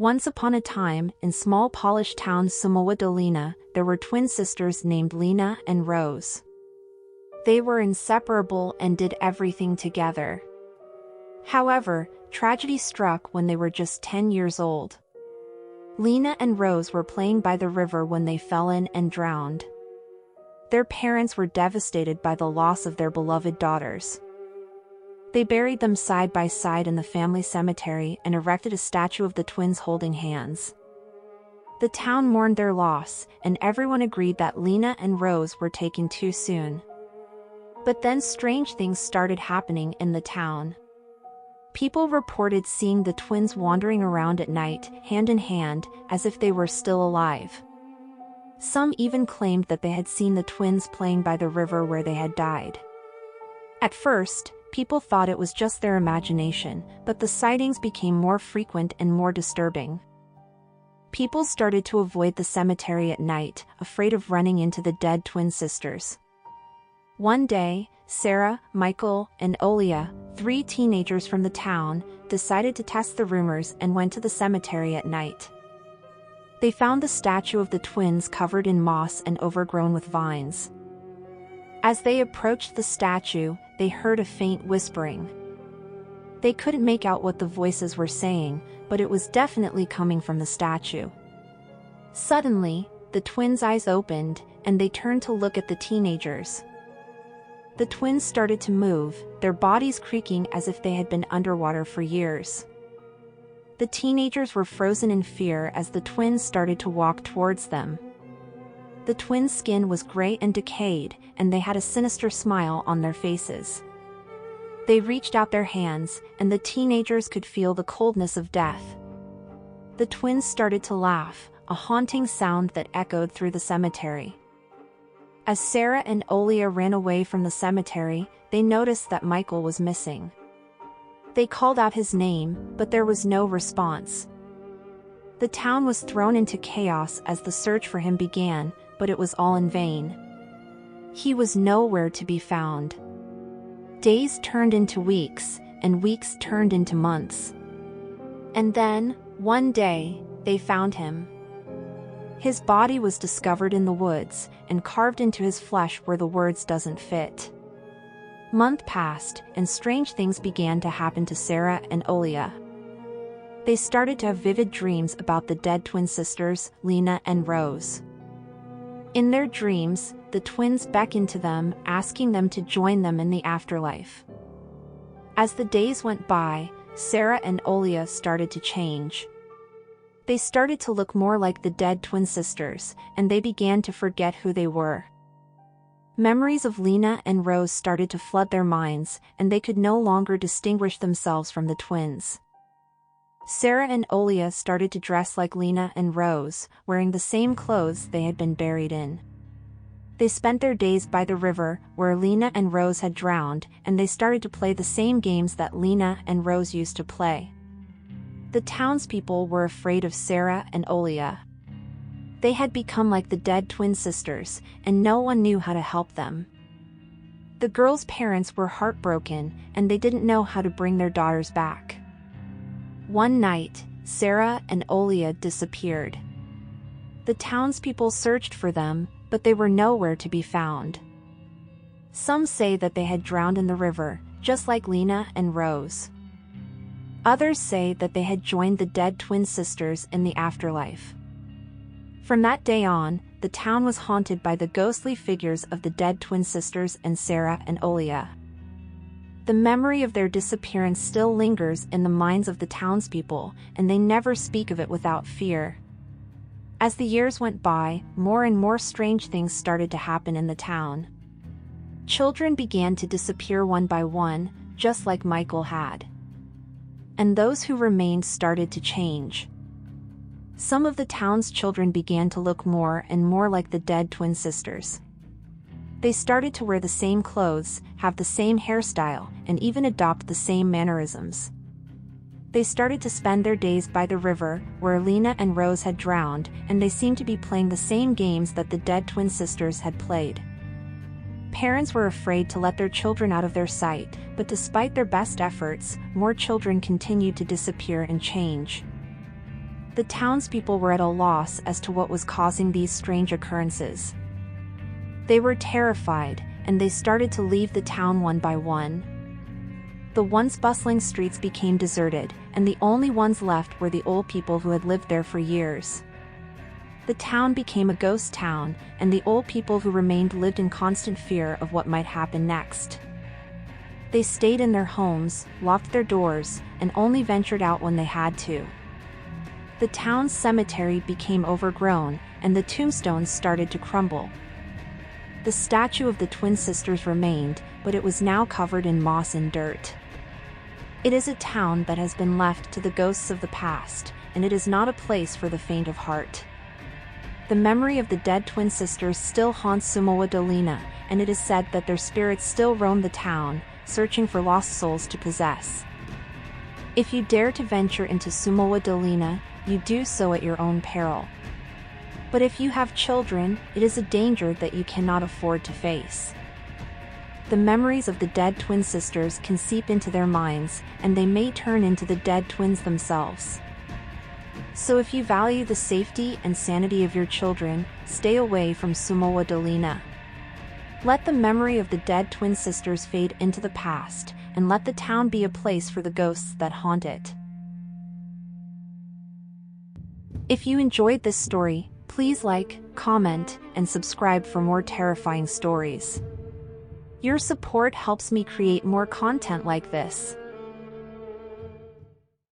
Once upon a time, in small Polish town Szumowa Dolina, there were twin sisters named Lena and Rose. They were inseparable and did everything together. However, tragedy struck when they were just 10 years old. Lena and Rose were playing by the river when they fell in and drowned. Their parents were devastated by the loss of their beloved daughters. They buried them side by side in the family cemetery and erected a statue of the twins holding hands. The town mourned their loss, and everyone agreed that Lena and Rose were taken too soon. But then strange things started happening in the town. People reported seeing the twins wandering around at night, hand in hand, as if they were still alive. Some even claimed that they had seen the twins playing by the river where they had died. At first, people thought it was just their imagination, but the sightings became more frequent and more disturbing. People started to avoid the cemetery at night, afraid of running into the dead twin sisters. One day, Sarah, Michael, and Olia, 3 teenagers from the town, decided to test the rumors and went to the cemetery at night. They found the statue of the twins covered in moss and overgrown with vines. As they approached the statue, they heard a faint whispering. They couldn't make out what the voices were saying, but it was definitely coming from the statue. Suddenly, the twins' eyes opened, and they turned to look at the teenagers. The twins started to move, their bodies creaking as if they had been underwater for years. The teenagers were frozen in fear as the twins started to walk towards them. The twins' skin was gray and decayed, and they had a sinister smile on their faces. They reached out their hands, and the teenagers could feel the coldness of death. The twins started to laugh, a haunting sound that echoed through the cemetery. As Sarah and Olia ran away from the cemetery, they noticed that Michael was missing. They called out his name, but there was no response. The town was thrown into chaos as the search for him began, but it was all in vain. He was nowhere to be found. Days turned into weeks, and weeks turned into months. And then, one day, they found him. His body was discovered in the woods, and carved into his flesh where the words "doesn't fit." Months passed, and strange things began to happen to Sarah and Olia. They started to have vivid dreams about the dead twin sisters, Lena and Rose. In their dreams, the twins beckoned to them, asking them to join them in the afterlife. As the days went by, Sarah and Olia started to change. They started to look more like the dead twin sisters, and they began to forget who they were. Memories of Lena and Rose started to flood their minds, and they could no longer distinguish themselves from the twins. Sarah and Olia started to dress like Lena and Rose, wearing the same clothes they had been buried in. They spent their days by the river, where Lena and Rose had drowned, and they started to play the same games that Lena and Rose used to play. The townspeople were afraid of Sarah and Olia. They had become like the dead twin sisters, and no one knew how to help them. The girls' parents were heartbroken, and they didn't know how to bring their daughters back. One night, Sarah and Olia disappeared. The townspeople searched for them, but they were nowhere to be found. Some say that they had drowned in the river, just like Lena and Rose. Others say that they had joined the dead twin sisters in the afterlife. From that day on, the town was haunted by the ghostly figures of the dead twin sisters and Sarah and Olia. The memory of their disappearance still lingers in the minds of the townspeople, and they never speak of it without fear. As the years went by, more and more strange things started to happen in the town. Children began to disappear one by one, just like Michael had. And those who remained started to change. Some of the town's children began to look more and more like the dead twin sisters. They started to wear the same clothes, have the same hairstyle, and even adopt the same mannerisms. They started to spend their days by the river, where Lena and Rose had drowned, and they seemed to be playing the same games that the dead twin sisters had played. Parents were afraid to let their children out of their sight, but despite their best efforts, more children continued to disappear and change. The The townspeople were at a loss as to what was causing these strange occurrences. They were terrified, and they started to leave the town one by one. The once bustling streets became deserted, and the only ones left were the old people who had lived there for years. The town became a ghost town, and the old people who remained lived in constant fear of what might happen next. They stayed in their homes, locked their doors, and only ventured out when they had to. The town's cemetery became overgrown, and the tombstones started to crumble. The statue of the twin sisters remained, but it was now covered in moss and dirt. It is a town that has been left to the ghosts of the past, and it is not a place for the faint of heart. The memory of the dead twin sisters still haunts Szumowa Dolina, and it is said that their spirits still roam the town, searching for lost souls to possess. If you dare to venture into Szumowa Dolina, you do so at your own peril. But if you have children, it is a danger that you cannot afford to face. The memories of the dead twin sisters can seep into their minds, and they may turn into the dead twins themselves. So if you value the safety and sanity of your children, stay away from Szumowa Dolina. Let the memory of the dead twin sisters fade into the past, and let the town be a place for the ghosts that haunt it. If you enjoyed this story, please like, comment, and subscribe for more terrifying stories. Your support helps me create more content like this.